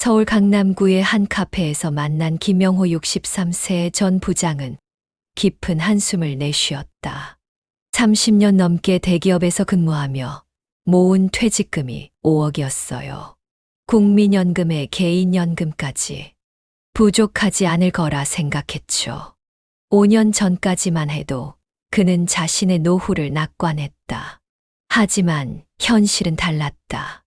서울 강남구의 한 카페에서 만난 김영호 63세 전 부장은 깊은 한숨을 내쉬었다. 30년 넘게 대기업에서 근무하며 모은 퇴직금이 5억이었어요. 국민연금에 개인연금까지 부족하지 않을 거라 생각했죠. 5년 전까지만 해도 그는 자신의 노후를 낙관했다. 하지만 현실은 달랐다.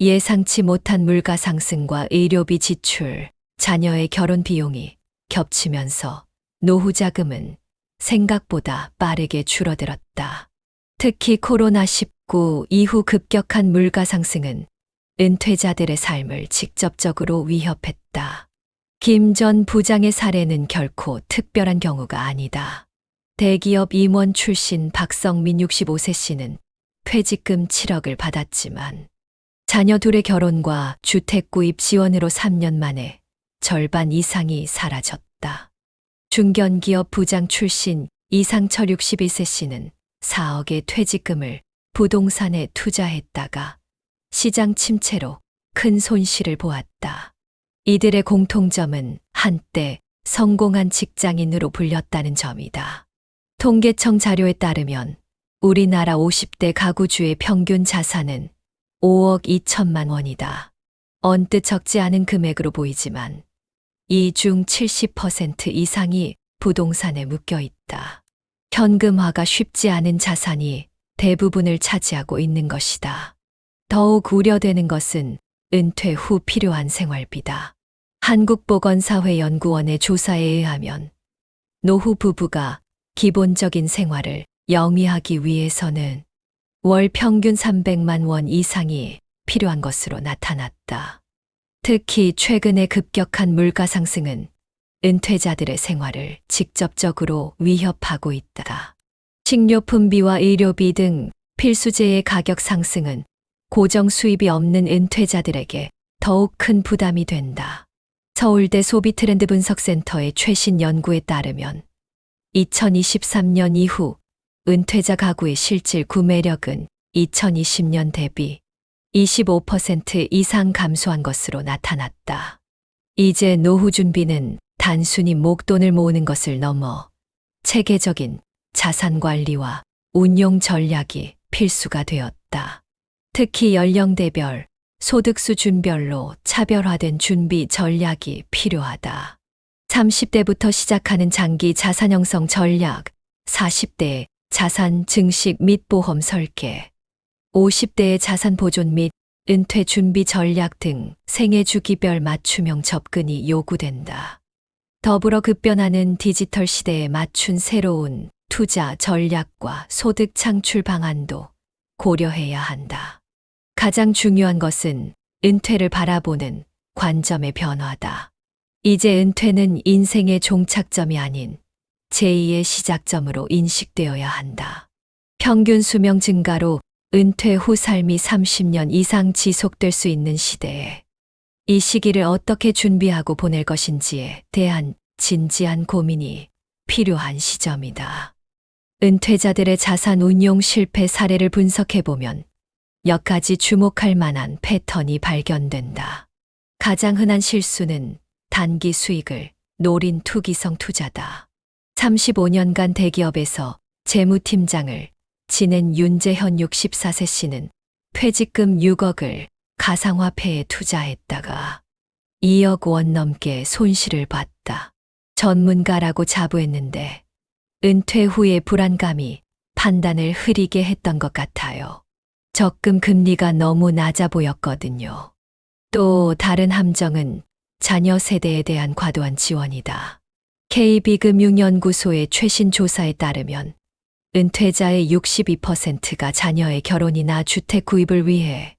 예상치 못한 물가 상승과 의료비 지출, 자녀의 결혼 비용이 겹치면서 노후 자금은 생각보다 빠르게 줄어들었다. 특히 코로나19 이후 급격한 물가 상승은 은퇴자들의 삶을 직접적으로 위협했다. 김 전 부장의 사례는 결코 특별한 경우가 아니다. 대기업 임원 출신 박성민 65세 씨는 퇴직금 7억을 받았지만 자녀 둘의 결혼과 주택 구입 지원으로 3년 만에 절반 이상이 사라졌다. 중견기업 부장 출신 이상철 61세 씨는 4억의 퇴직금을 부동산에 투자했다가 시장 침체로 큰 손실을 보았다. 이들의 공통점은 한때 성공한 직장인으로 불렸다는 점이다. 통계청 자료에 따르면 우리나라 50대 가구주의 평균 자산은 5억 2천만 원이다. 언뜻 적지 않은 금액으로 보이지만 이 중 70% 이상이 부동산에 묶여 있다. 현금화가 쉽지 않은 자산이 대부분을 차지하고 있는 것이다. 더욱 우려되는 것은 은퇴 후 필요한 생활비다. 한국보건사회연구원의 조사에 의하면 노후 부부가 기본적인 생활을 영위하기 위해서는 월 평균 300만 원 이상이 필요한 것으로 나타났다. 특히 최근의 급격한 물가 상승은 은퇴자들의 생활을 직접적으로 위협하고 있다. 식료품비와 의료비 등 필수재의 가격 상승은 고정 수입이 없는 은퇴자들에게 더욱 큰 부담이 된다. 서울대 소비트렌드 분석센터의 최신 연구에 따르면 2023년 이후 은퇴자 가구의 실질 구매력은 2020년 대비 25% 이상 감소한 것으로 나타났다. 이제 노후 준비는 단순히 목돈을 모으는 것을 넘어 체계적인 자산 관리와 운용 전략이 필수가 되었다. 특히 연령대별, 소득 수준별로 차별화된 준비 전략이 필요하다. 30대부터 시작하는 장기 자산 형성 전략, 40대의 자산 증식 및 보험 설계, 50대의 자산 보존 및 은퇴 준비 전략 등 생애 주기별 맞춤형 접근이 요구된다. 더불어 급변하는 디지털 시대에 맞춘 새로운 투자 전략과 소득 창출 방안도 고려해야 한다. 가장 중요한 것은 은퇴를 바라보는 관점의 변화다. 이제 은퇴는 인생의 종착점이 아닌 제2의 시작점으로 인식되어야 한다. 평균 수명 증가로 은퇴 후 삶이 30년 이상 지속될 수 있는 시대에 이 시기를 어떻게 준비하고 보낼 것인지에 대한 진지한 고민이 필요한 시점이다. 은퇴자들의 자산 운용 실패 사례를 분석해보면 몇 가지 주목할 만한 패턴이 발견된다. 가장 흔한 실수는 단기 수익을 노린 투기성 투자다. 35년간 대기업에서 재무팀장을 지낸 윤재현 64세 씨는 퇴직금 6억을 가상화폐에 투자했다가 2억 원 넘게 손실을 봤다. 전문가라고 자부했는데 은퇴 후의 불안감이 판단을 흐리게 했던 것 같아요. 적금 금리가 너무 낮아 보였거든요. 또 다른 함정은 자녀 세대에 대한 과도한 지원이다. KB금융연구소의 최신 조사에 따르면 은퇴자의 62%가 자녀의 결혼이나 주택 구입을 위해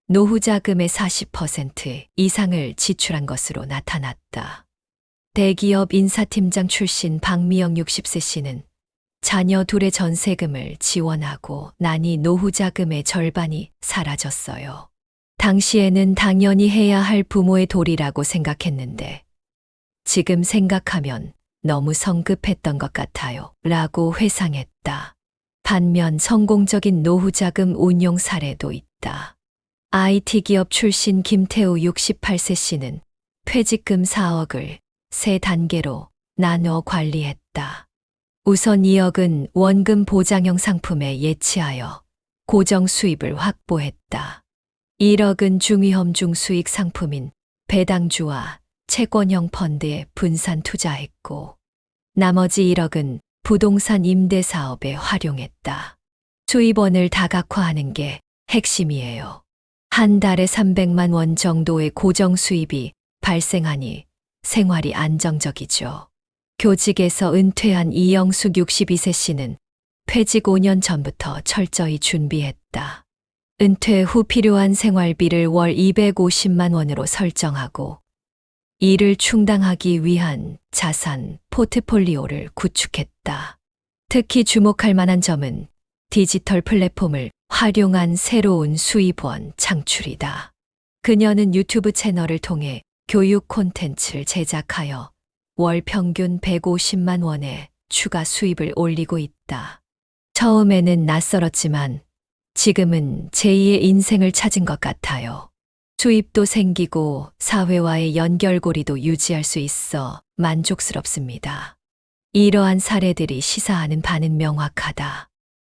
노후 자금의 40% 이상을 지출한 것으로 나타났다. 대기업 인사팀장 출신 박미영 60세 씨는 자녀 둘의 전세금을 지원하고 나니 노후 자금의 절반이 사라졌어요. 당시에는 당연히 해야 할 부모의 도리라고 생각했는데 지금 생각하면 너무 성급했던 것 같아요. 라고 회상했다. 반면 성공적인 노후 자금 운용 사례도 있다. IT 기업 출신 김태우 68세 씨는 퇴직금 4억을 세 단계로 나누어 관리했다. 우선 2억은 원금 보장형 상품에 예치하여 고정 수입을 확보했다. 1억은 중위험 중수익 상품인 배당주와 채권형 펀드에 분산 투자했고, 나머지 1억은 부동산 임대 사업에 활용했다. 수입원을 다각화하는 게 핵심이에요. 한 달에 300만 원 정도의 고정 수입이 발생하니 생활이 안정적이죠. 교직에서 은퇴한 이영숙 62세 씨는 퇴직 5년 전부터 철저히 준비했다. 은퇴 후 필요한 생활비를 월 250만 원으로 설정하고 이를 충당하기 위한 자산 포트폴리오를 구축했다. 특히 주목할 만한 점은 디지털 플랫폼을 활용한 새로운 수입원 창출이다. 그녀는 유튜브 채널을 통해 교육 콘텐츠를 제작하여 월 평균 150만 원의 추가 수입을 올리고 있다. 처음에는 낯설었지만 지금은 제2의 인생을 찾은 것 같아요. 수입도 생기고 사회와의 연결고리도 유지할 수 있어 만족스럽습니다. 이러한 사례들이 시사하는 바는 명확하다.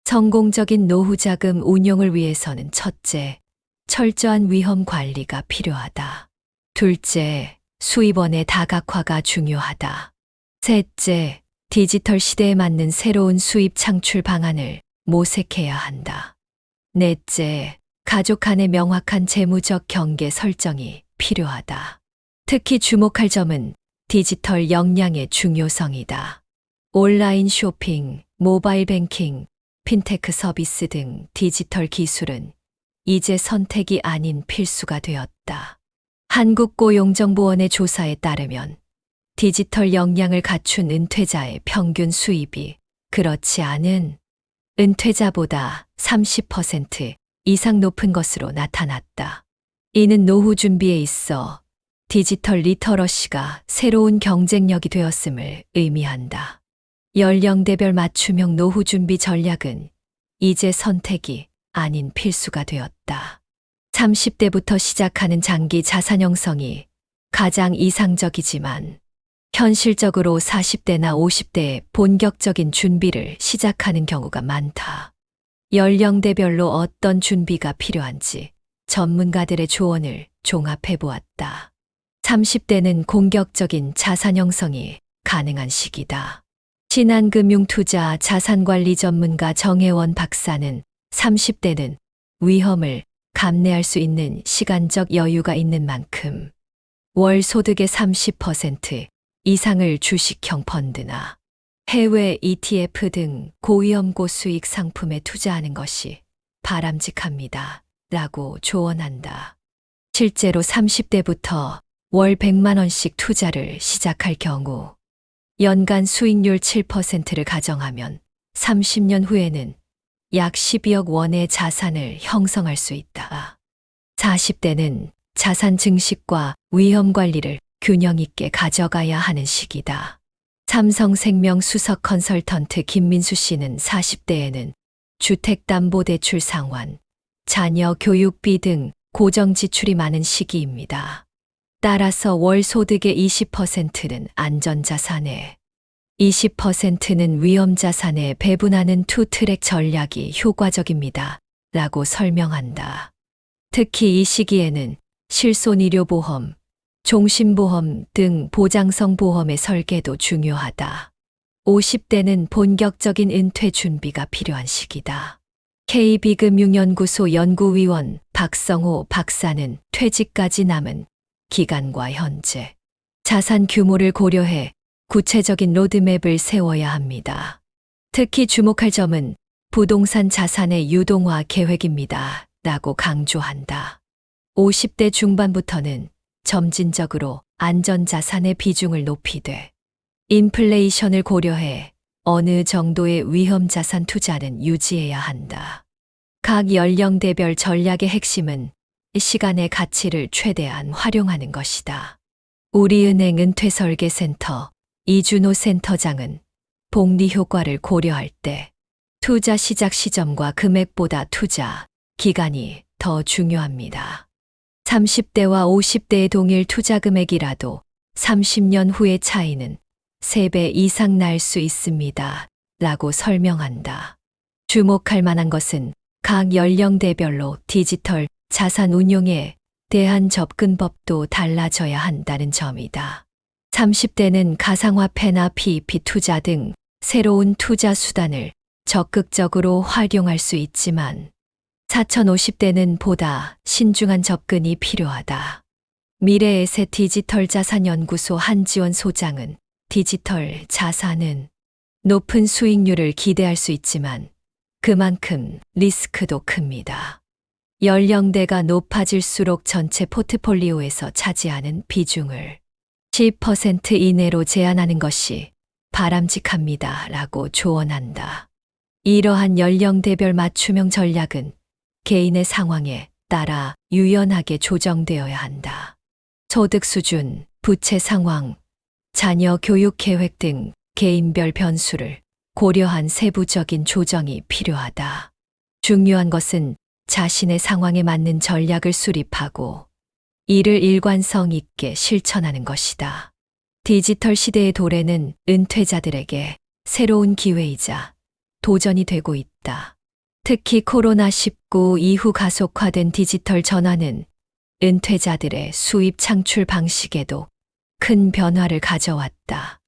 성공적인 노후자금 운용을 위해서는 첫째, 철저한 위험 관리가 필요하다. 둘째, 수입원의 다각화가 중요하다. 셋째, 디지털 시대에 맞는 새로운 수입 창출 방안을 모색해야 한다. 넷째, 가족 간의 명확한 재무적 경계 설정이 필요하다. 특히 주목할 점은 디지털 역량의 중요성이다. 온라인 쇼핑, 모바일 뱅킹, 핀테크 서비스 등 디지털 기술은 이제 선택이 아닌 필수가 되었다. 한국고용정보원의 조사에 따르면 디지털 역량을 갖춘 은퇴자의 평균 수입이 그렇지 않은 은퇴자보다 30% 이상 높은 것으로 나타났다. 이는 노후 준비에 있어 디지털 리터러시가 새로운 경쟁력이 되었음을 의미한다. 연령대별 맞춤형 노후 준비 전략은 이제 선택이 아닌 필수가 되었다. 30대부터 시작하는 장기 자산 형성이 가장 이상적이지만 현실적으로 40대나 50대에 본격적인 준비를 시작하는 경우가 많다. 연령대별로 어떤 준비가 필요한지 전문가들의 조언을 종합해 보았다. 30대는 공격적인 자산 형성이 가능한 시기다. 신한금융투자 자산관리 전문가 정혜원 박사는 30대는 위험을 감내할 수 있는 시간적 여유가 있는 만큼 월 소득의 30% 이상을 주식형 펀드나 해외 ETF 등 고위험 고수익 상품에 투자하는 것이 바람직합니다. 라고 조언한다. 실제로 30대부터 월 100만 원씩 투자를 시작할 경우 연간 수익률 7%를 가정하면 30년 후에는 약 12억 원의 자산을 형성할 수 있다. 40대는 자산 증식과 위험 관리를 균형 있게 가져가야 하는 시기다. 삼성생명 수석 컨설턴트 김민수 씨는 40대에는 주택담보대출 상환, 자녀 교육비 등 고정 지출이 많은 시기입니다. 따라서 월 소득의 20%는 안전자산에, 20%는 위험자산에 배분하는 투트랙 전략이 효과적입니다. 라고 설명한다. 특히 이 시기에는 실손의료보험, 종신보험 등 보장성 보험의 설계도 중요하다. 50대는 본격적인 은퇴 준비가 필요한 시기다. KB금융연구소 연구위원 박성호 박사는 퇴직까지 남은 기간과 현재 자산 규모를 고려해 구체적인 로드맵을 세워야 합니다. 특히 주목할 점은 부동산 자산의 유동화 계획입니다. 라고 강조한다. 50대 중반부터는 점진적으로 안전자산의 비중을 높이되 인플레이션을 고려해 어느 정도의 위험자산 투자는 유지해야 한다. 각 연령대별 전략의 핵심은 시간의 가치를 최대한 활용하는 것이다. 우리은행 은퇴설계센터 이준호 센터장은 복리 효과를 고려할 때 투자 시작 시점과 금액보다 투자 기간이 더 중요합니다. 30대와 50대의 동일 투자 금액이라도 30년 후의 차이는 3배 이상 날 수 있습니다. 라고 설명한다. 주목할 만한 것은 각 연령대별로 디지털 자산 운용에 대한 접근법도 달라져야 한다는 점이다. 30대는 가상화폐나 PEP 투자 등 새로운 투자 수단을 적극적으로 활용할 수 있지만 4050대는 보다 신중한 접근이 필요하다. 미래에셋 디지털 자산 연구소 한지원 소장은 디지털 자산은 높은 수익률을 기대할 수 있지만 그만큼 리스크도 큽니다. 연령대가 높아질수록 전체 포트폴리오에서 차지하는 비중을 10% 이내로 제한하는 것이 바람직합니다. 라고 조언한다. 이러한 연령대별 맞춤형 전략은 개인의 상황에 따라 유연하게 조정되어야 한다. 소득 수준, 부채 상황, 자녀 교육 계획 등 개인별 변수를 고려한 세부적인 조정이 필요하다. 중요한 것은 자신의 상황에 맞는 전략을 수립하고 이를 일관성 있게 실천하는 것이다. 디지털 시대의 도래는 은퇴자들에게 새로운 기회이자 도전이 되고 있다. 특히 코로나19 이후 가속화된 디지털 전환은 은퇴자들의 수입 창출 방식에도 큰 변화를 가져왔다.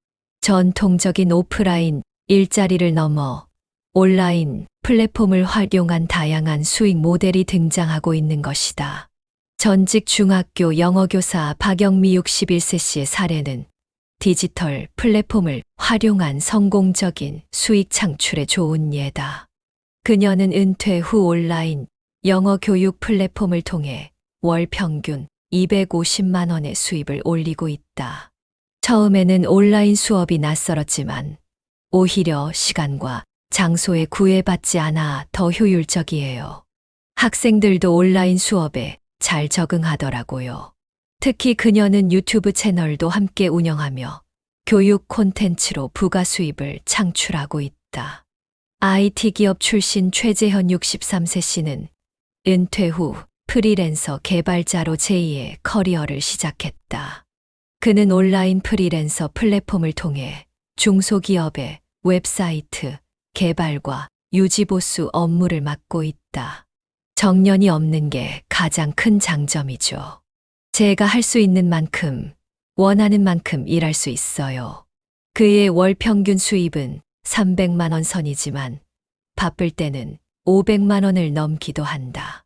전통적인 오프라인 일자리를 넘어 온라인 플랫폼을 활용한 다양한 수익 모델이 등장하고 있는 것이다. 전직 중학교 영어교사 박영미 61세 씨의 사례는 디지털 플랫폼을 활용한 성공적인 수익 창출에 좋은 예다. 그녀는 은퇴 후 온라인 영어 교육 플랫폼을 통해 월 평균 250만 원의 수입을 올리고 있다. 처음에는 온라인 수업이 낯설었지만 오히려 시간과 장소에 구애받지 않아 더 효율적이에요. 학생들도 온라인 수업에 잘 적응하더라고요. 특히 그녀는 유튜브 채널도 함께 운영하며 교육 콘텐츠로 부가 수입을 창출하고 있다. IT 기업 출신 최재현 63세 씨는 은퇴 후 프리랜서 개발자로 제2의 커리어를 시작했다. 그는 온라인 프리랜서 플랫폼을 통해 중소기업의 웹사이트 개발과 유지보수 업무를 맡고 있다. 정년이 없는 게 가장 큰 장점이죠. 제가 할 수 있는 만큼, 원하는 만큼 일할 수 있어요. 그의 월 평균 수입은 300만 원 선이지만 바쁠 때는 500만 원을 넘기도 한다.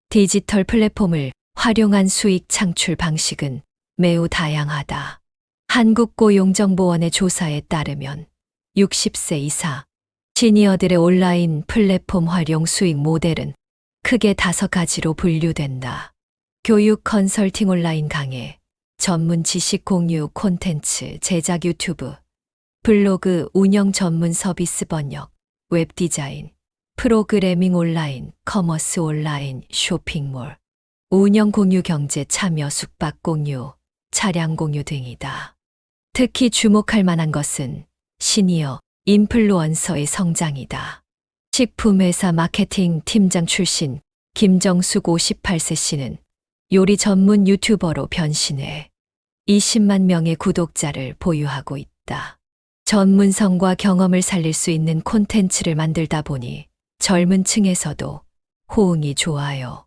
디지털 플랫폼을 활용한 수익 창출 방식은 매우 다양하다. 한국고용정보원의 조사에 따르면 60세 이사 시니어들의 온라인 플랫폼 활용 수익 모델은 크게 5가지로 분류된다. 교육 컨설팅 온라인 강의, 전문 지식 공유 콘텐츠 제작 유튜브, 블로그 운영 전문 서비스 번역, 웹 디자인, 프로그래밍 온라인, 커머스 온라인, 쇼핑몰, 운영 공유 경제 참여 숙박 공유, 차량 공유 등이다. 특히 주목할 만한 것은 시니어 인플루언서의 성장이다. 식품회사 마케팅 팀장 출신 김정숙 58세 씨는 요리 전문 유튜버로 변신해 20만 명의 구독자를 보유하고 있다. 전문성과 경험을 살릴 수 있는 콘텐츠를 만들다 보니 젊은 층에서도 호응이 좋아요.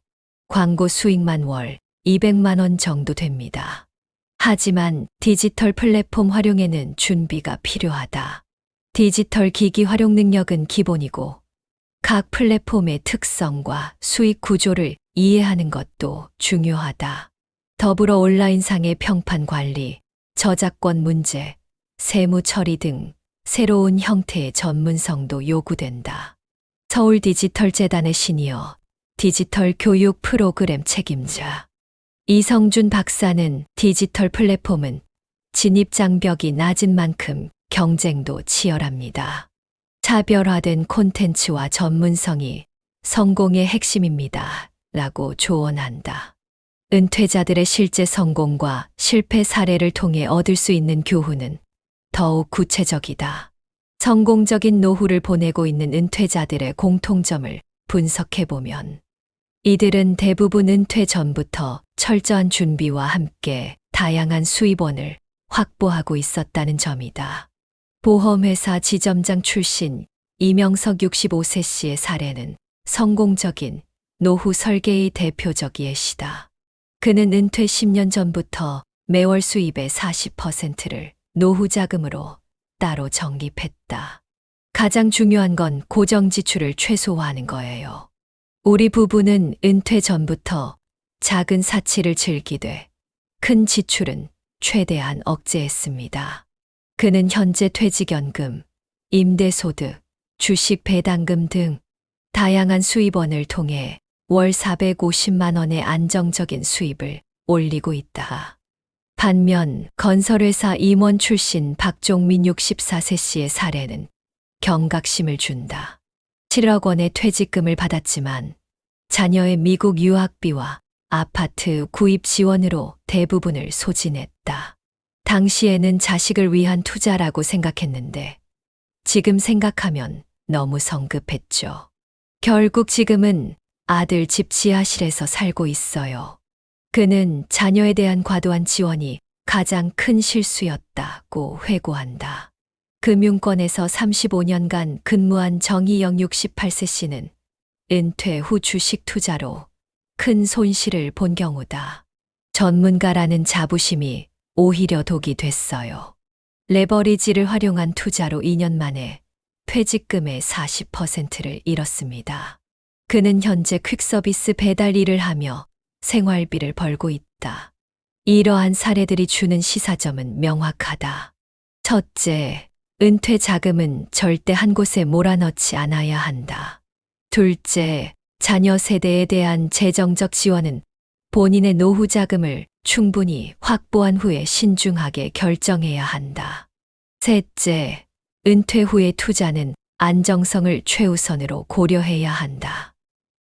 광고 수익만 월 200만 원 정도 됩니다. 하지만 디지털 플랫폼 활용에는 준비가 필요하다. 디지털 기기 활용 능력은 기본이고 각 플랫폼의 특성과 수익 구조를 이해하는 것도 중요하다. 더불어 온라인상의 평판 관리, 저작권 문제, 세무 처리 등 새로운 형태의 전문성도 요구된다. 서울디지털재단의 시니어 디지털 교육 프로그램 책임자 이성준 박사는 디지털 플랫폼은 진입 장벽이 낮은 만큼 경쟁도 치열합니다. 차별화된 콘텐츠와 전문성이 성공의 핵심입니다. 라고 조언한다. 은퇴자들의 실제 성공과 실패 사례를 통해 얻을 수 있는 교훈은 더욱 구체적이다. 성공적인 노후를 보내고 있는 은퇴자들의 공통점을 분석해보면 이들은 대부분 은퇴 전부터 철저한 준비와 함께 다양한 수입원을 확보하고 있었다는 점이다. 보험회사 지점장 출신 이명석 65세 씨의 사례는 성공적인 노후 설계의 대표적 예시다. 그는 은퇴 10년 전부터 매월 수입의 40%를 노후 자금으로 따로 적립했다. 가장 중요한 건 고정 지출을 최소화하는 거예요. 우리 부부는 은퇴 전부터 작은 사치를 즐기되 큰 지출은 최대한 억제했습니다. 그는 현재 퇴직연금, 임대소득, 주식 배당금 등 다양한 수입원을 통해 월 450만 원의 안정적인 수입을 올리고 있다. 반면 건설회사 임원 출신 박종민 64세 씨의 사례는 경각심을 준다. 7억 원의 퇴직금을 받았지만 자녀의 미국 유학비와 아파트 구입 지원으로 대부분을 소진했다. 당시에는 자식을 위한 투자라고 생각했는데 지금 생각하면 너무 성급했죠. 결국 지금은 아들 집 지하실에서 살고 있어요. 그는 자녀에 대한 과도한 지원이 가장 큰 실수였다고 회고한다. 금융권에서 35년간 근무한 정희영 68세 씨는 은퇴 후 주식 투자로 큰 손실을 본 경우다. 전문가라는 자부심이 오히려 독이 됐어요. 레버리지를 활용한 투자로 2년 만에 퇴직금의 40%를 잃었습니다. 그는 현재 퀵서비스 배달 일을 하며 생활비를 벌고 있다. 이러한 사례들이 주는 시사점은 명확하다. 첫째, 은퇴 자금은 절대 한 곳에 몰아넣지 않아야 한다. 둘째, 자녀 세대에 대한 재정적 지원은 본인의 노후 자금을 충분히 확보한 후에 신중하게 결정해야 한다. 셋째, 은퇴 후의 투자는 안정성을 최우선으로 고려해야 한다.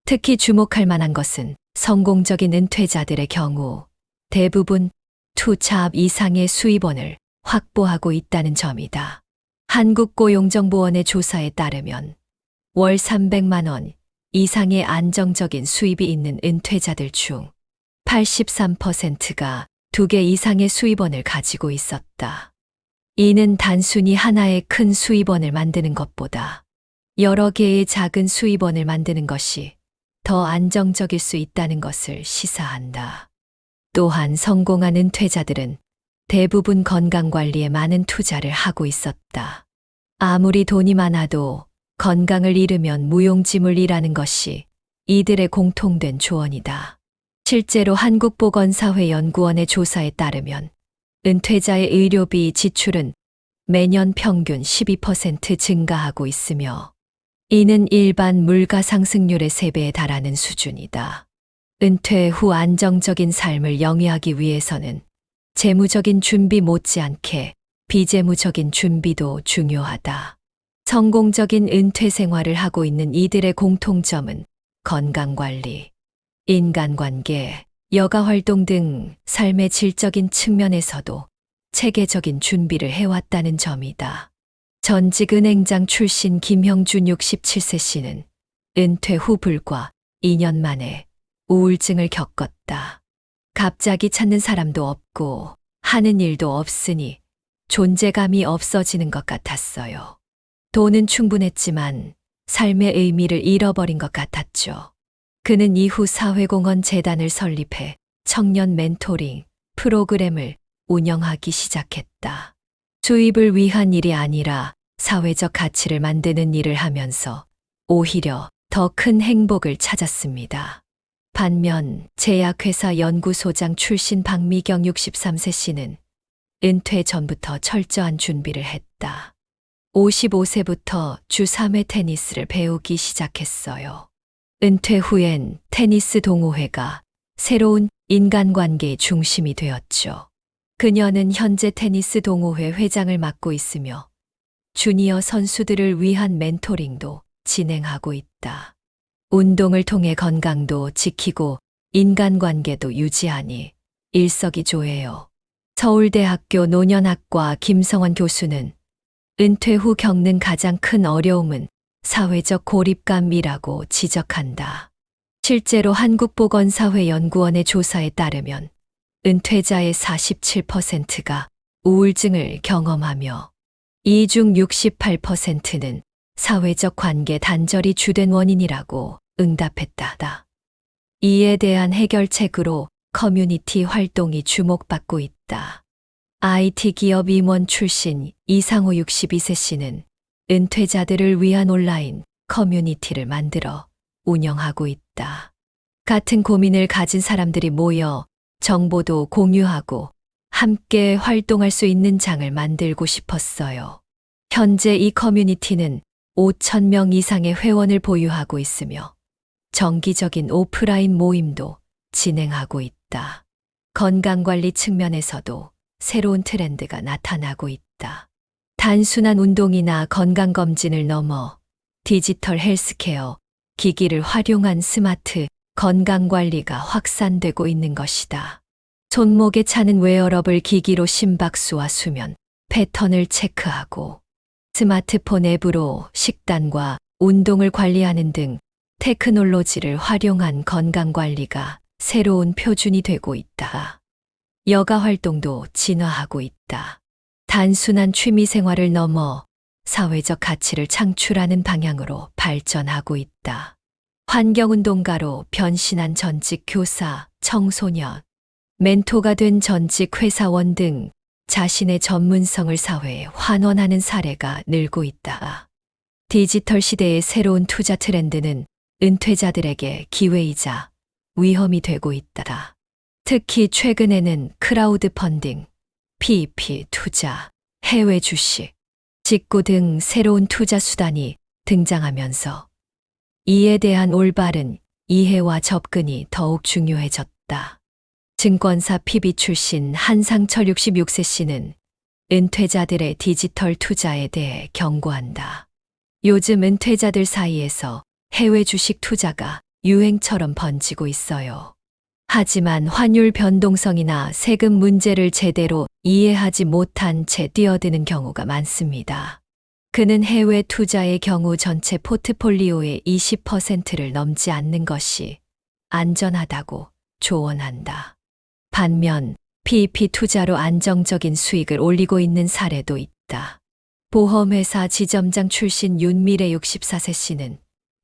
특히 주목할 만한 것은 성공적인 은퇴자들의 경우 대부분 투 차업 이상의 수입원을 확보하고 있다는 점이다. 한국고용정보원의 조사에 따르면 월 300만 원 이상의 안정적인 수입이 있는 은퇴자들 중 83%가 2개 이상의 수입원을 가지고 있었다. 이는 단순히 하나의 큰 수입원을 만드는 것보다 여러 개의 작은 수입원을 만드는 것이 더 안정적일 수 있다는 것을 시사한다. 또한 성공한 은퇴자들은 대부분 건강관리에 많은 투자를 하고 있었다. 아무리 돈이 많아도 건강을 잃으면 무용지물이라는 것이 이들의 공통된 조언이다. 실제로 한국보건사회연구원의 조사에 따르면 은퇴자의 의료비 지출은 매년 평균 12% 증가하고 있으며 이는 일반 물가 상승률의 3배에 달하는 수준이다. 은퇴 후 안정적인 삶을 영위하기 위해서는 재무적인 준비 못지않게 비재무적인 준비도 중요하다. 성공적인 은퇴 생활을 하고 있는 이들의 공통점은 건강관리, 인간관계, 여가활동 등 삶의 질적인 측면에서도 체계적인 준비를 해왔다는 점이다. 전직 은행장 출신 김형준 67세 씨는 은퇴 후 불과 2년 만에 우울증을 겪었다. 갑자기 찾는 사람도 없고 하는 일도 없으니 존재감이 없어지는 것 같았어요. 돈은 충분했지만 삶의 의미를 잃어버린 것 같았죠. 그는 이후 사회공헌 재단을 설립해 청년 멘토링 프로그램을 운영하기 시작했다. 수입을 위한 일이 아니라 사회적 가치를 만드는 일을 하면서 오히려 더 큰 행복을 찾았습니다. 반면 제약회사 연구소장 출신 박미경 63세 씨는 은퇴 전부터 철저한 준비를 했다. 55세부터 주 3회 테니스를 배우기 시작했어요. 은퇴 후엔 테니스 동호회가 새로운 인간관계의 중심이 되었죠. 그녀는 현재 테니스 동호회 회장을 맡고 있으며 주니어 선수들을 위한 멘토링도 진행하고 있다. 운동을 통해 건강도 지키고 인간관계도 유지하니 일석이조예요. 서울대학교 노년학과 김성원 교수는 은퇴 후 겪는 가장 큰 어려움은 사회적 고립감이라고 지적한다. 실제로 한국보건사회연구원의 조사에 따르면 은퇴자의 47%가 우울증을 경험하며 이 중 68%는 사회적 관계 단절이 주된 원인이라고 응답했다. 이에 대한 해결책으로 커뮤니티 활동이 주목받고 있다. IT 기업 임원 출신 이상호 62세 씨는 은퇴자들을 위한 온라인 커뮤니티를 만들어 운영하고 있다. 같은 고민을 가진 사람들이 모여 정보도 공유하고 함께 활동할 수 있는 장을 만들고 싶었어요. 현재 이 커뮤니티는 5,000명 이상의 회원을 보유하고 있으며 정기적인 오프라인 모임도 진행하고 있다. 건강관리 측면에서도 새로운 트렌드가 나타나고 있다. 단순한 운동이나 건강검진을 넘어 디지털 헬스케어, 기기를 활용한 스마트 건강관리가 확산되고 있는 것이다. 손목에 차는 웨어러블 기기로 심박수와 수면 패턴을 체크하고 스마트폰 앱으로 식단과 운동을 관리하는 등 테크놀로지를 활용한 건강관리가 새로운 표준이 되고 있다. 여가 활동도 진화하고 있다. 단순한 취미 생활을 넘어 사회적 가치를 창출하는 방향으로 발전하고 있다. 환경운동가로 변신한 전직 교사, 청소년, 멘토가 된 전직 회사원 등 자신의 전문성을 사회에 환원하는 사례가 늘고 있다. 디지털 시대의 새로운 투자 트렌드는 은퇴자들에게 기회이자 위험이 되고 있다. 특히 최근에는 크라우드 펀딩, PEP 투자, 해외 주식, 직구 등 새로운 투자 수단이 등장하면서 이에 대한 올바른 이해와 접근이 더욱 중요해졌다. 증권사 PB 출신 한상철 66세 씨는 은퇴자들의 디지털 투자에 대해 경고한다. 요즘 은퇴자들 사이에서 해외 주식 투자가 유행처럼 번지고 있어요. 하지만 환율 변동성이나 세금 문제를 제대로 이해하지 못한 채 뛰어드는 경우가 많습니다. 그는 해외 투자의 경우 전체 포트폴리오의 20%를 넘지 않는 것이 안전하다고 조언한다. 반면 PEP 투자로 안정적인 수익을 올리고 있는 사례도 있다. 보험회사 지점장 출신 윤미래 64세 씨는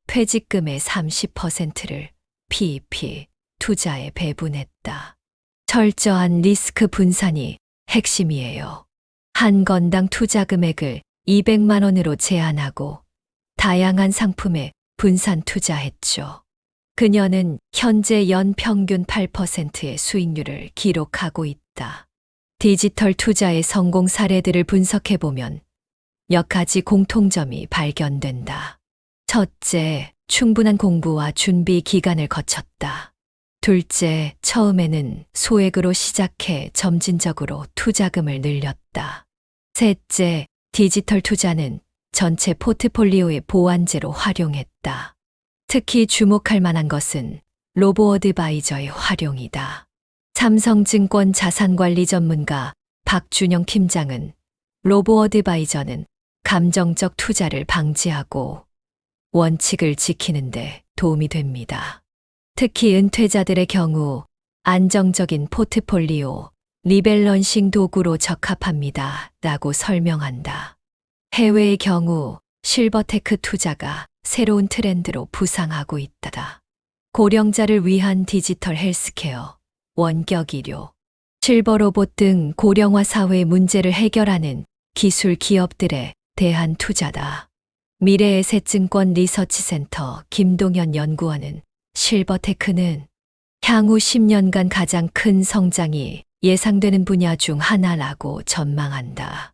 퇴직금의 30%를 PEP 투자에 배분했다. 철저한 리스크 분산이 핵심이에요. 한 건당 투자 금액을 200만 원으로 제한하고 다양한 상품에 분산 투자했죠. 그녀는 현재 연 평균 8%의 수익률을 기록하고 있다. 디지털 투자의 성공 사례들을 분석해보면 몇 가지 공통점이 발견된다. 첫째, 충분한 공부와 준비 기간을 거쳤다. 둘째, 처음에는 소액으로 시작해 점진적으로 투자금을 늘렸다. 셋째, 디지털 투자는 전체 포트폴리오의 보완제로 활용했다. 특히 주목할 만한 것은 로보어드바이저의 활용이다. 삼성증권 자산관리 전문가 박준영 팀장은 로보어드바이저는 감정적 투자를 방지하고 원칙을 지키는 데 도움이 됩니다. 특히 은퇴자들의 경우 안정적인 포트폴리오, 리밸런싱 도구로 적합합니다. 라고 설명한다. 해외의 경우 실버테크 투자가 새로운 트렌드로 부상하고 있다. 고령자를 위한 디지털 헬스케어, 원격 의료, 실버 로봇 등 고령화 사회의 문제를 해결하는 기술 기업들에 대한 투자다. 미래에셋증권 리서치센터 김동현 연구원은 실버테크는 향후 10년간 가장 큰 성장이 예상되는 분야 중 하나라고 전망한다.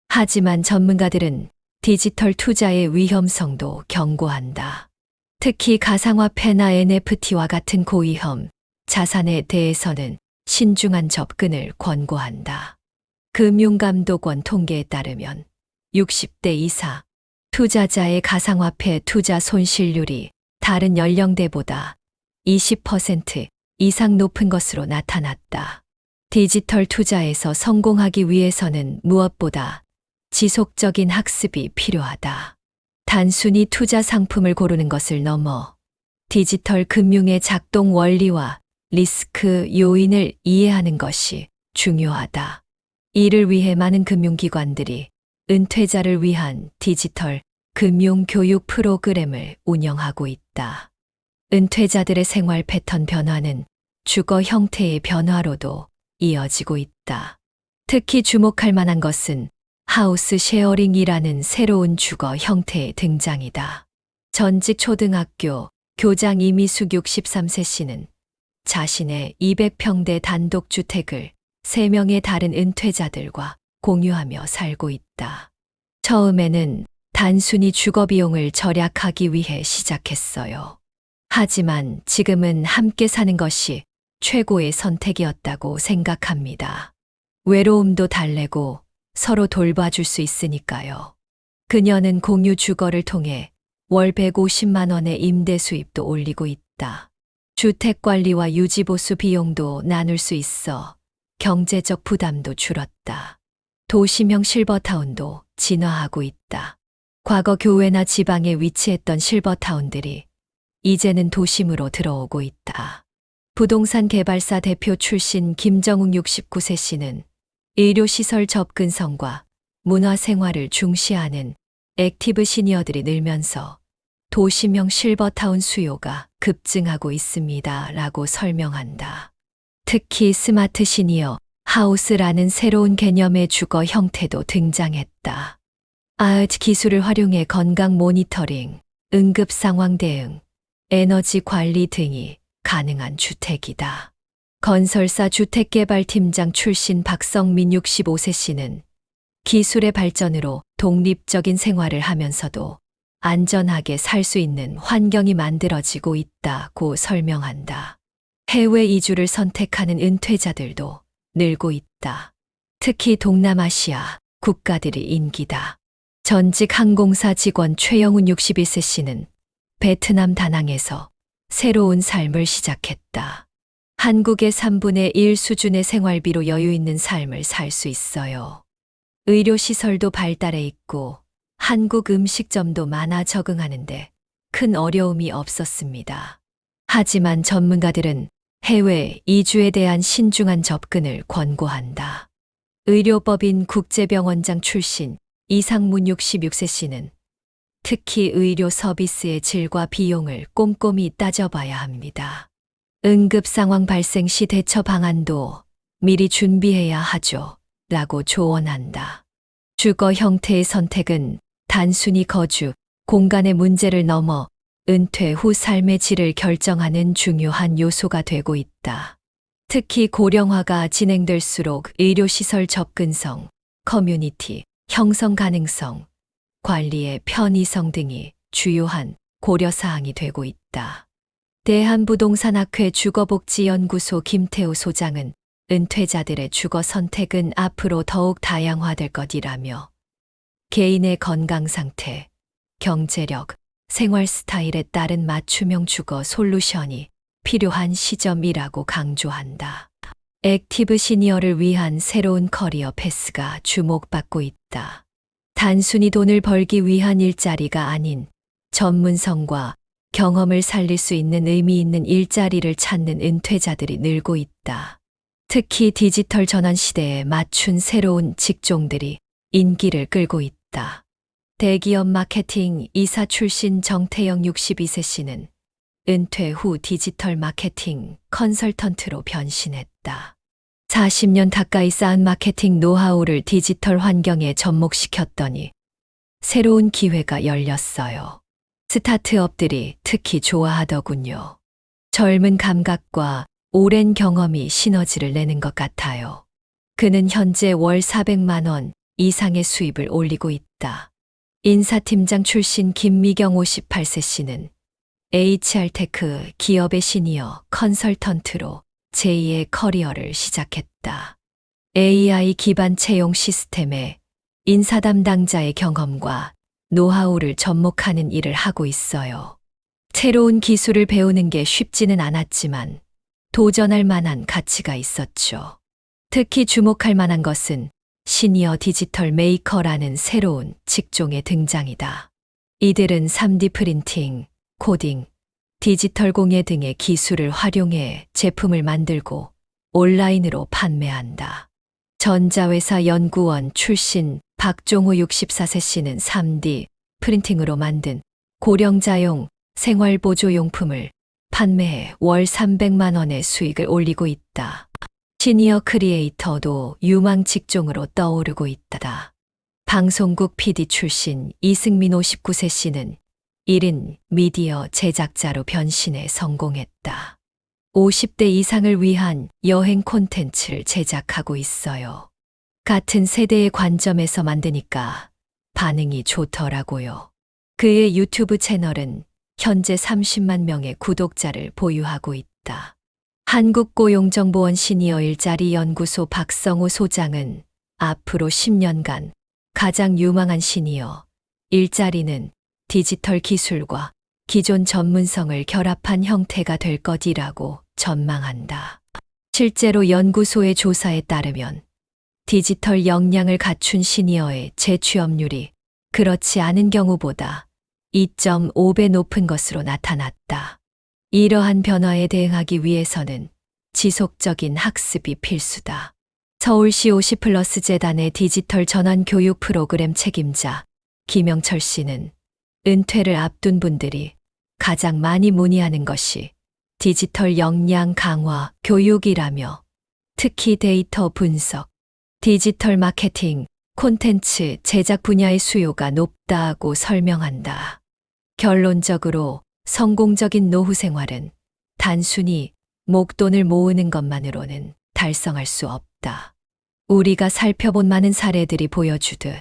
하지만 전문가들은 디지털 투자의 위험성도 경고한다. 특히 가상화폐나 NFT와 같은 고위험 자산에 대해서는 신중한 접근을 권고한다. 금융감독원 통계에 따르면 60대 이상 투자자의 가상화폐 투자 손실률이 다른 연령대보다 20% 이상 높은 것으로 나타났다. 디지털 투자에서 성공하기 위해서는 무엇보다 지속적인 학습이 필요하다. 단순히 투자 상품을 고르는 것을 넘어 디지털 금융의 작동 원리와 리스크 요인을 이해하는 것이 중요하다. 이를 위해 많은 금융기관들이 은퇴자를 위한 디지털 금융 교육 프로그램을 운영하고 있다. 은퇴자들의 생활 패턴 변화는 주거 형태의 변화로도 이어지고 있다. 특히 주목할 만한 것은 하우스 쉐어링이라는 새로운 주거 형태의 등장이다. 전직 초등학교 교장 이미숙 63세 씨는 자신의 200평대 단독주택을 3명의 다른 은퇴자들과 공유하며 살고 있다. 처음에는 단순히 주거 비용을 절약하기 위해 시작했어요. 하지만 지금은 함께 사는 것이 최고의 선택이었다고 생각합니다. 외로움도 달래고 서로 돌봐줄 수 있으니까요. 그녀는 공유 주거를 통해 월 150만 원의 임대 수입도 올리고 있다. 주택 관리와 유지 보수 비용도 나눌 수 있어 경제적 부담도 줄었다. 도시명 실버타운도 진화하고 있다. 과거 교외나 지방에 위치했던 실버타운들이 이제는 도심으로 들어오고 있다. 부동산 개발사 대표 출신 김정웅 69세 씨는 의료시설 접근성과 문화생활을 중시하는 액티브 시니어들이 늘면서 도시명 실버타운 수요가 급증하고 있습니다. 라고 설명한다. 특히 스마트 시니어 하우스라는 새로운 개념의 주거 형태도 등장했다. IoT 기술을 활용해 건강 모니터링, 응급 상황 대응, 에너지 관리 등이 가능한 주택이다. 건설사 주택개발팀장 출신 박성민 65세 씨는 기술의 발전으로 독립적인 생활을 하면서도 안전하게 살 수 있는 환경이 만들어지고 있다고 설명한다. 해외 이주를 선택하는 은퇴자들도 늘고 있다. 특히 동남아시아 국가들이 인기다. 전직 항공사 직원 최영훈 61세 씨는 베트남 다낭에서 새로운 삶을 시작했다. 한국의 3분의 1 수준의 생활비로 여유 있는 삶을 살 수 있어요. 의료시설도 발달해 있고 한국 음식점도 많아 적응하는데 큰 어려움이 없었습니다. 하지만 전문가들은 해외 이주에 대한 신중한 접근을 권고한다. 의료법인 국제병원장 출신 이상문 66세 씨는 특히 의료 서비스의 질과 비용을 꼼꼼히 따져봐야 합니다. 응급 상황 발생 시 대처 방안도 미리 준비해야 하죠. 라고 조언한다. 주거 형태의 선택은 단순히 거주, 공간의 문제를 넘어 은퇴 후 삶의 질을 결정하는 중요한 요소가 되고 있다. 특히 고령화가 진행될수록 의료시설 접근성, 커뮤니티, 형성 가능성, 관리의 편의성 등이 주요한 고려사항이 되고 있다. 대한부동산학회 주거복지연구소 김태우 소장은 은퇴자들의 주거 선택은 앞으로 더욱 다양화될 것이라며 개인의 건강 상태, 경제력, 생활 스타일에 따른 맞춤형 주거 솔루션이 필요한 시점이라고 강조한다. 액티브 시니어를 위한 새로운 커리어 패스가 주목받고 있다. 단순히 돈을 벌기 위한 일자리가 아닌 전문성과 경험을 살릴 수 있는 의미 있는 일자리를 찾는 은퇴자들이 늘고 있다. 특히 디지털 전환 시대에 맞춘 새로운 직종들이 인기를 끌고 있다. 대기업 마케팅 이사 출신 정태영 62세 씨는 은퇴 후 디지털 마케팅 컨설턴트로 변신했다. 40년 가까이 쌓은 마케팅 노하우를 디지털 환경에 접목시켰더니 새로운 기회가 열렸어요. 스타트업들이 특히 좋아하더군요. 젊은 감각과 오랜 경험이 시너지를 내는 것 같아요. 그는 현재 월 400만 원 이상의 수입을 올리고 있다. 인사팀장 출신 김미경 58세 씨는 HR테크 기업의 시니어 컨설턴트로 제2의 커리어를 시작했다. AI 기반 채용 시스템에 인사 담당자의 경험과 노하우를 접목하는 일을 하고 있어요. 새로운 기술을 배우는 게 쉽지는 않았지만 도전할 만한 가치가 있었죠. 특히 주목할 만한 것은 시니어 디지털 메이커라는 새로운 직종의 등장이다. 이들은 3D 프린팅, 코딩, 디지털 공예 등의 기술을 활용해 제품을 만들고 온라인으로 판매한다. 전자회사 연구원 출신 박종호 64세 씨는 3D 프린팅으로 만든 고령자용 생활보조용품을 판매해 월 300만 원의 수익을 올리고 있다. 시니어 크리에이터도 유망 직종으로 떠오르고 있다. 방송국 PD 출신 이승민 59세 씨는 1인 미디어 제작자로 변신해 성공했다. 50대 이상을 위한 여행 콘텐츠를 제작하고 있어요. 같은 세대의 관점에서 만드니까 반응이 좋더라고요. 그의 유튜브 채널은 현재 30만 명의 구독자를 보유하고 있다. 한국고용정보원 시니어 일자리 연구소 박성호 소장은 앞으로 10년간 가장 유망한 시니어 일자리는 디지털 기술과 기존 전문성을 결합한 형태가 될 것이라고 전망한다. 실제로 연구소의 조사에 따르면 디지털 역량을 갖춘 시니어의 재취업률이 그렇지 않은 경우보다 2.5배 높은 것으로 나타났다. 이러한 변화에 대응하기 위해서는 지속적인 학습이 필수다. 서울시 50플러스 재단의 디지털 전환 교육 프로그램 책임자 김영철 씨는 은퇴를 앞둔 분들이 가장 많이 문의하는 것이 디지털 역량 강화 교육이라며 특히 데이터 분석, 디지털 마케팅, 콘텐츠 제작 분야의 수요가 높다고 설명한다. 결론적으로 성공적인 노후 생활은 단순히 목돈을 모으는 것만으로는 달성할 수 없다. 우리가 살펴본 많은 사례들이 보여주듯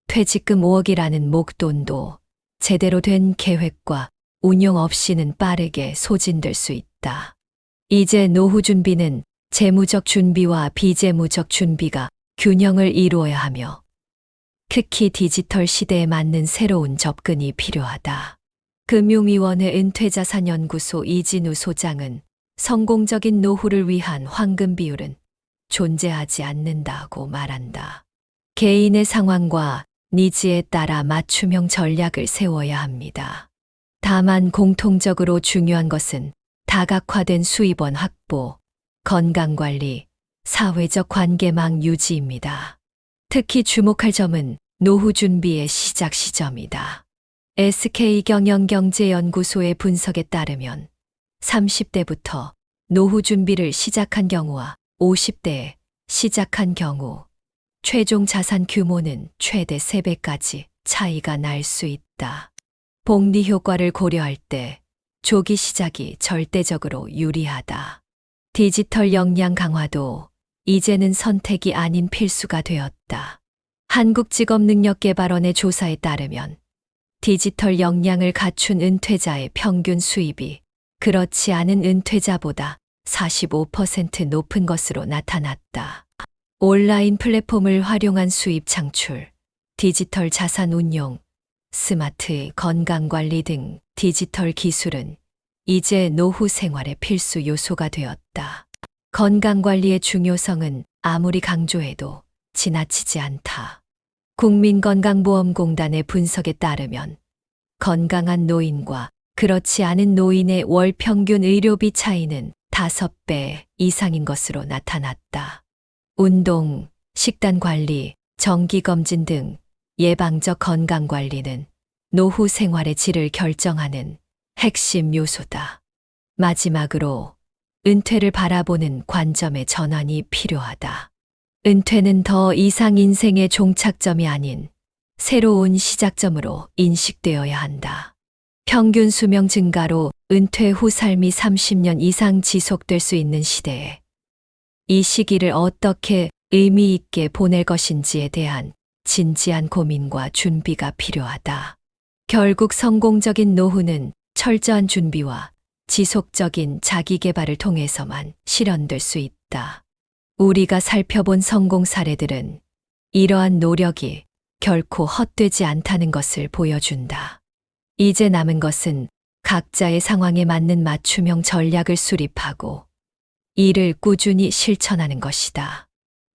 퇴직금 5억이라는 목돈도 제대로 된 계획과 운용 없이는 빠르게 소진될 수 있다. 이제 노후 준비는 재무적 준비와 비재무적 준비가 균형을 이루어야 하며 특히 디지털 시대에 맞는 새로운 접근이 필요하다. 금융위원회 은퇴자산연구소 이진우 소장은 성공적인 노후를 위한 황금 비율은 존재하지 않는다고 말한다. 개인의 상황과 니즈에 따라 맞춤형 전략을 세워야 합니다. 다만 공통적으로 중요한 것은 다각화된 수입원 확보, 건강관리, 사회적 관계망 유지입니다. 특히 주목할 점은 노후 준비의 시작 시점이다. SK경영경제연구소의 분석에 따르면 30대부터 노후 준비를 시작한 경우와 50대에 시작한 경우 최종 자산 규모는 최대 3배까지 차이가 날 수 있다. 복리 효과를 고려할 때 조기 시작이 절대적으로 유리하다. 디지털 역량 강화도 이제는 선택이 아닌 필수가 되었다. 한국직업능력개발원의 조사에 따르면 디지털 역량을 갖춘 은퇴자의 평균 수입이 그렇지 않은 은퇴자보다 45% 높은 것으로 나타났다. 온라인 플랫폼을 활용한 수입 창출, 디지털 자산 운용, 스마트 건강관리 등 디지털 기술은 이제 노후 생활의 필수 요소가 되었다. 건강관리의 중요성은 아무리 강조해도 지나치지 않다. 국민건강보험공단의 분석에 따르면 건강한 노인과 그렇지 않은 노인의 월 평균 의료비 차이는 5배 이상인 것으로 나타났다. 운동, 식단 관리, 정기검진 등 예방적 건강관리는 노후 생활의 질을 결정하는 핵심 요소다. 마지막으로 은퇴를 바라보는 관점의 전환이 필요하다. 은퇴는 더 이상 인생의 종착점이 아닌 새로운 시작점으로 인식되어야 한다. 평균 수명 증가로 은퇴 후 삶이 30년 이상 지속될 수 있는 시대에 이 시기를 어떻게 의미 있게 보낼 것인지에 대한 진지한 고민과 준비가 필요하다. 결국 성공적인 노후는 철저한 준비와 지속적인 자기 개발을 통해서만 실현될 수 있다. 우리가 살펴본 성공 사례들은 이러한 노력이 결코 헛되지 않다는 것을 보여준다. 이제 남은 것은 각자의 상황에 맞는 맞춤형 전략을 수립하고 이를 꾸준히 실천하는 것이다.